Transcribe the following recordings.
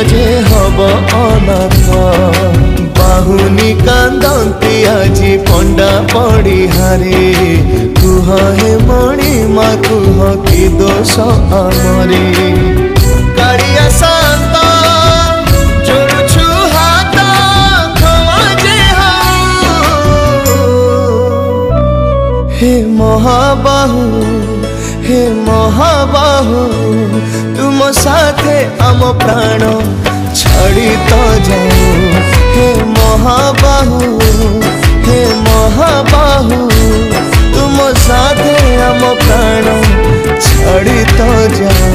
जे hub अनाथ बाहुनी कांदती आजी पंडा पड़ी हारे कुह हे मणि मा कुह कि दोष आमरे कालिया शांत जोड़ुछु हाथ क्षमा जे हे महाबाहु हे महाबाहु तुम साथे आम प्राण छाड़ी तो जाओ हे महाबाहु हे महाबाहु तुम साथे आम प्राण छाड़ी तो जाओ।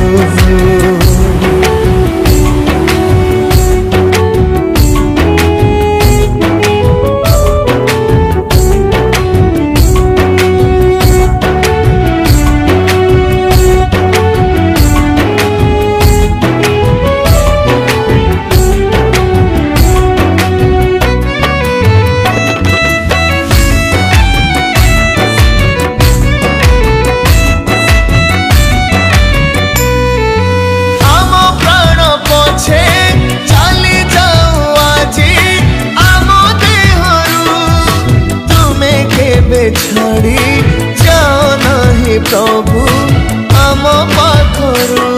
छाड़ी जाओ नहीं प्रभु आम पाखरु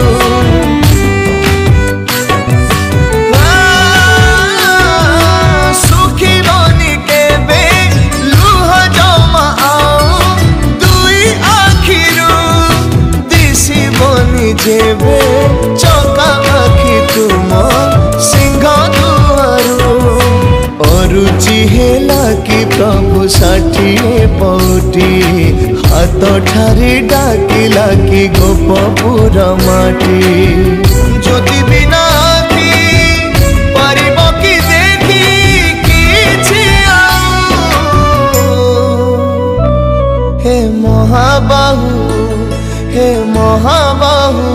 सुखी बनी केबे लुह जमा आओ दुई आखिरु दिशी बनी जेबे चका आखि तुम सिंह दुआरु अरुचि हेला कि प्रभु षाठिए पौटी हाथ ठारी डाकिला कि गोपपुर माटी ज्योति बिना आखि परिब कि देखी किछि हे महाबाहु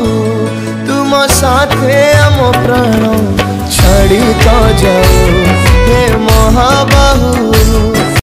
तुम साथे आम प्राण छाड़ी तो जाओ हे महाबाहु।